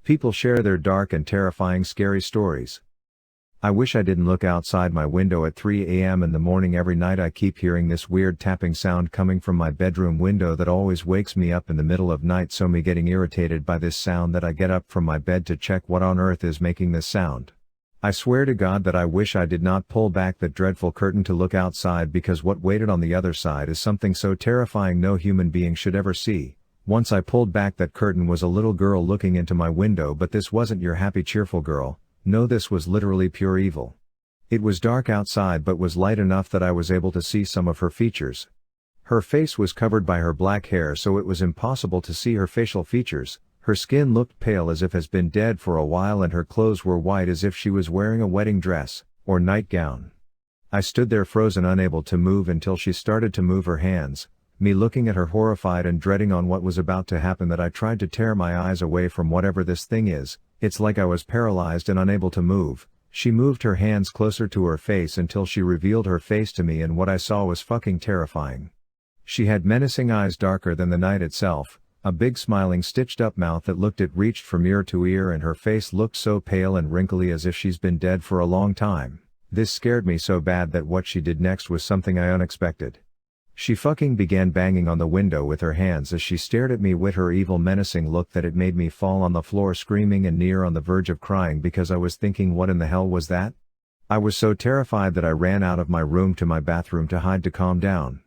People share their dark and terrifying scary stories. I wish I didn't look outside my window at 3 a.m. in the morning every night. I keep hearing this weird tapping sound coming from my bedroom window that always wakes me up in the middle of night, so me getting irritated by this sound that I get up from my bed to check what on earth is making this sound. I swear to God that I wish I did not pull back that dreadful curtain to look outside, because what waited on the other side is something so terrifying no human being should ever see. Once I pulled back that curtain was a little girl looking into my window, but this wasn't your happy cheerful girl. No, this was literally pure evil. It was dark outside but was light enough that I was able to see some of her features. Her face was covered by her black hair, so it was impossible to see her facial features. Her skin looked pale as if has been dead for a while, and her clothes were white as if she was wearing a wedding dress, or nightgown. I stood there frozen, unable to move until she started to move her hands, me looking at her horrified and dreading on what was about to happen, that I tried to tear my eyes away from whatever this thing is. It's like I was paralyzed and unable to move. She moved her hands closer to her face until she revealed her face to me, and what I saw was fucking terrifying. She had menacing eyes darker than the night itself, a big smiling stitched up mouth that looked it reached from ear to ear, and her face looked so pale and wrinkly as if she's been dead for a long time. This scared me so bad that what she did next was something I unexpected. She fucking began banging on the window with her hands as she stared at me with her evil menacing look that it made me fall on the floor screaming and near on the verge of crying, because I was thinking, what in the hell was that? I was so terrified that I ran out of my room to my bathroom to hide to calm down.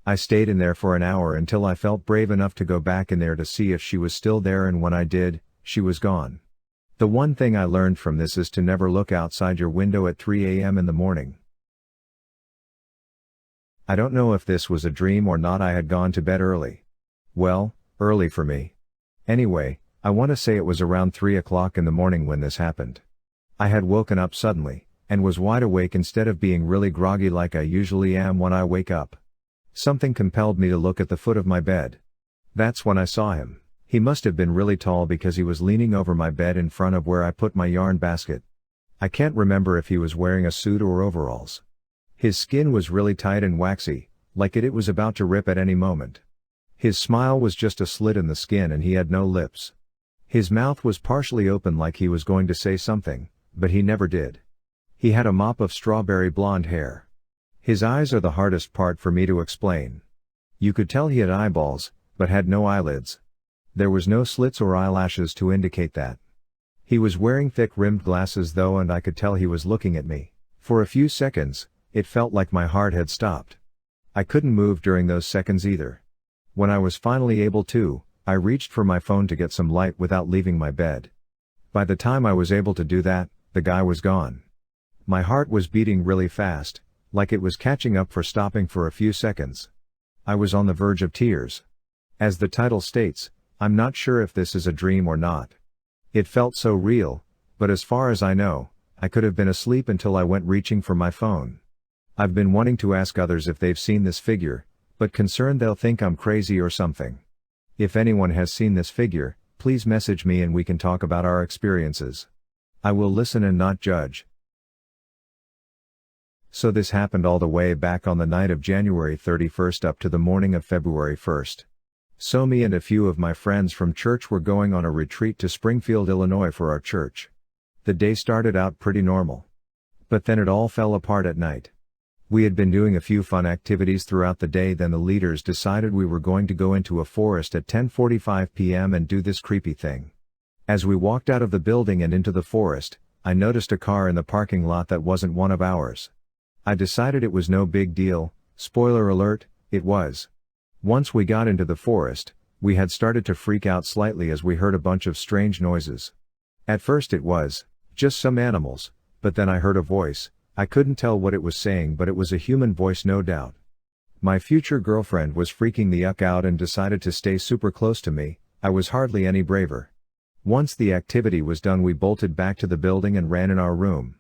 I stayed in there for an hour until I felt brave enough to go back in there to see if she was still there, and when I did, she was gone. The one thing I learned from this is to never look outside your window at 3 a.m. in the morning. I don't know if this was a dream or not. I had gone to bed early. Well, early for me. Anyway, I want to say it was around 3 o'clock in the morning when this happened. I had woken up suddenly, and was wide awake instead of being really groggy like I usually am when I wake up. Something compelled me to look at the foot of my bed. That's when I saw him. He must have been really tall because he was leaning over my bed in front of where I put my yarn basket. I can't remember if he was wearing a suit or overalls. His skin was really tight and waxy, like it was about to rip at any moment. His smile was just a slit in the skin, and he had no lips. His mouth was partially open like he was going to say something, but he never did. He had a mop of strawberry blonde hair. His eyes are the hardest part for me to explain. You could tell he had eyeballs, but had no eyelids. There was no slits or eyelashes to indicate that. He was wearing thick-rimmed glasses though, and I could tell he was looking at me. For a few seconds, it felt like my heart had stopped. I couldn't move during those seconds either. When I was finally able to, I reached for my phone to get some light without leaving my bed. By the time I was able to do that, the guy was gone. My heart was beating really fast, like it was catching up for stopping for a few seconds. I was on the verge of tears. As the title states, I'm not sure if this is a dream or not. It felt so real, but as far as I know, I could have been asleep until I went reaching for my phone. I've been wanting to ask others if they've seen this figure, but concerned they'll think I'm crazy or something. If anyone has seen this figure, please message me and we can talk about our experiences. I will listen and not judge. So this happened all the way back on the night of January 31st up to the morning of February 1st. So me and a few of my friends from church were going on a retreat to Springfield, Illinois for our church. The day started out pretty normal. But then it all fell apart at night. We had been doing a few fun activities throughout the day, then the leaders decided we were going to go into a forest at 10:45 p.m. and do this creepy thing. As we walked out of the building and into the forest, I noticed a car in the parking lot that wasn't one of ours. I decided it was no big deal. Spoiler alert, it was. Once we got into the forest, we had started to freak out slightly as we heard a bunch of strange noises. At first it was just some animals, but then I heard a voice. I couldn't tell what it was saying, but it was a human voice, no doubt. My future girlfriend was freaking the yuck out and decided to stay super close to me. I was hardly any braver. Once the activity was done, we bolted back to the building and ran in our room.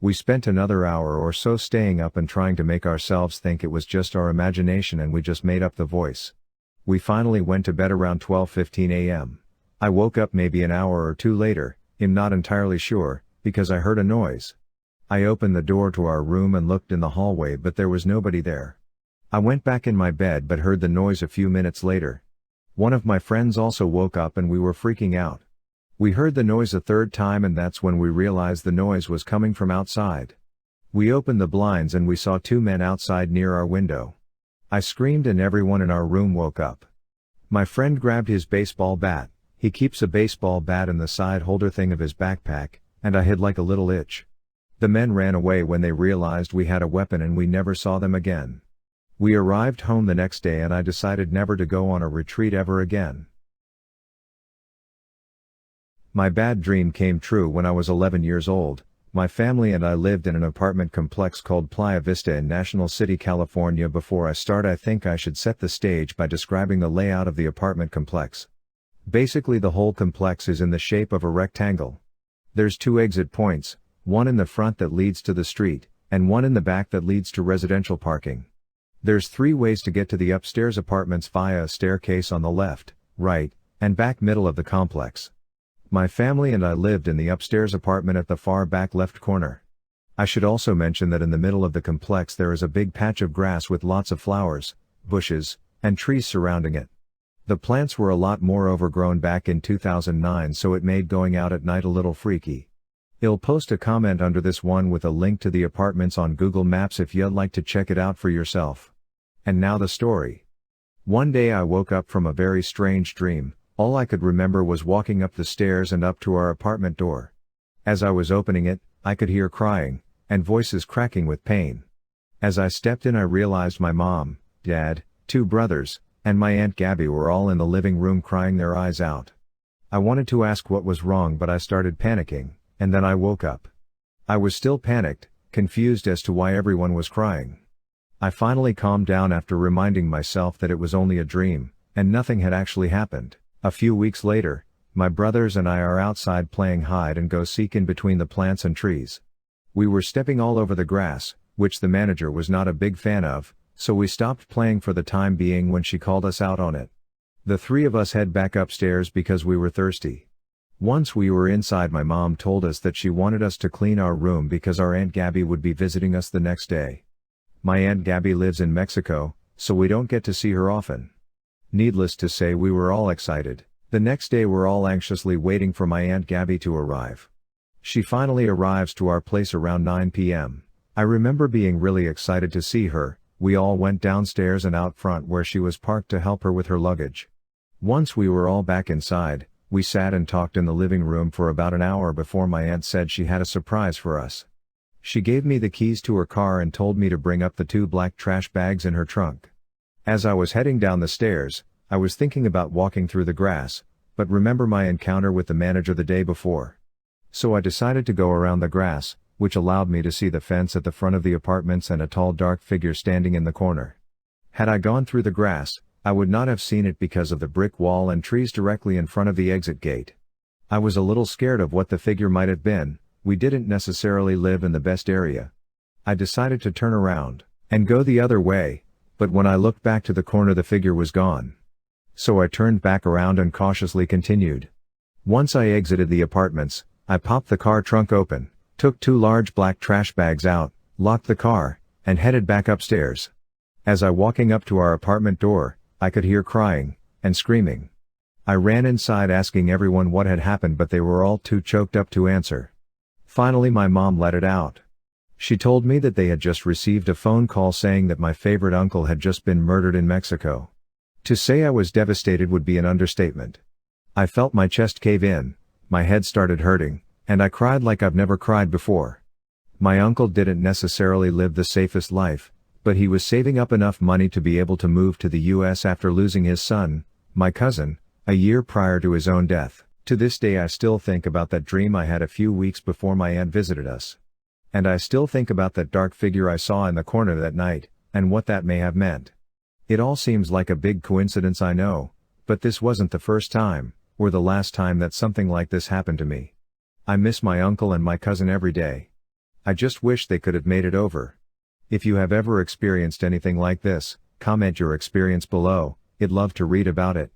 We spent another hour or so staying up and trying to make ourselves think it was just our imagination and we just made up the voice. We finally went to bed around 12:15 a.m. I woke up maybe an hour or two later, I'm not entirely sure, because I heard a noise. I opened the door to our room and looked in the hallway, but there was nobody there. I went back in my bed but heard the noise a few minutes later. One of my friends also woke up and we were freaking out. We heard the noise a third time, and that's when we realized the noise was coming from outside. We opened the blinds and we saw two men outside near our window. I screamed and everyone in our room woke up. My friend grabbed his baseball bat. He keeps a baseball bat in the side holder thing of his backpack, and I hid like a little itch. The men ran away when they realized we had a weapon and we never saw them again. We arrived home the next day and I decided never to go on a retreat ever again. My bad dream came true when I was 11 years old. My family and I lived in an apartment complex called Playa Vista in National City, California. Before I start, I think I should set the stage by describing the layout of the apartment complex. Basically, the whole complex is in the shape of a rectangle. There's two exit points, one in the front that leads to the street, and one in the back that leads to residential parking. There's 3 ways to get to the upstairs apartments via a staircase on the left, right, and back middle of the complex. My family and I lived in the upstairs apartment at the far back left corner. I should also mention that in the middle of the complex there is a big patch of grass with lots of flowers, bushes, and trees surrounding it. The plants were a lot more overgrown back in 2009, so it made going out at night a little freaky. I'll post a comment under this one with a link to the apartments on Google Maps if you'd like to check it out for yourself. And now the story. One day I woke up from a very strange dream. All I could remember was walking up the stairs and up to our apartment door. As I was opening it, I could hear crying, and voices cracking with pain. As I stepped in, I realized my mom, dad, 2 brothers, and my Aunt Gabby were all in the living room crying their eyes out. I wanted to ask what was wrong, but I started panicking, and then I woke up. I was still panicked, confused as to why everyone was crying. I finally calmed down after reminding myself that it was only a dream, and nothing had actually happened. A few weeks later, my brothers and I are outside playing hide and go seek in between the plants and trees. We were stepping all over the grass, which the manager was not a big fan of, so we stopped playing for the time being when she called us out on it. The 3 of us head back upstairs because we were thirsty. Once we were inside, my mom told us that she wanted us to clean our room because our Aunt Gabby would be visiting us the next day. My Aunt Gabby lives in Mexico, so we don't get to see her often. Needless to say, we were all excited. The next day we're all anxiously waiting for my Aunt Gabby to arrive. She finally arrives to our place around 9 p.m. I remember being really excited to see her. We all went downstairs and out front where she was parked to help her with her luggage. Once we were all back inside, we sat and talked in the living room for about an hour before my aunt said she had a surprise for us. She gave me the keys to her car and told me to bring up the 2 black trash bags in her trunk. As I was heading down the stairs, I was thinking about walking through the grass, but remember my encounter with the manager the day before. So I decided to go around the grass, which allowed me to see the fence at the front of the apartments and a tall dark figure standing in the corner. Had I gone through the grass, I would not have seen it because of the brick wall and trees directly in front of the exit gate. I was a little scared of what the figure might have been. We didn't necessarily live in the best area. I decided to turn around and go the other way, but when I looked back to the corner, the figure was gone. So I turned back around and cautiously continued. Once I exited the apartments, I popped the car trunk open, took 2 large black trash bags out, locked the car, and headed back upstairs. As I walking up to our apartment door, I could hear crying and screaming. I ran inside asking everyone what had happened, but they were all too choked up to answer. Finally my mom let it out. She told me that they had just received a phone call saying that my favorite uncle had just been murdered in Mexico. To say I was devastated would be an understatement. I felt my chest cave in, my head started hurting, and I cried like I've never cried before. My uncle didn't necessarily live the safest life, but he was saving up enough money to be able to move to the US after losing his son, my cousin, a year prior to his own death. To this day I still think about that dream I had a few weeks before my aunt visited us. And I still think about that dark figure I saw in the corner that night, and what that may have meant. It all seems like a big coincidence, I know, but this wasn't the first time, or the last time that something like this happened to me. I miss my uncle and my cousin every day. I just wish they could have made it over. If you have ever experienced anything like this, comment your experience below. I'd love to read about it.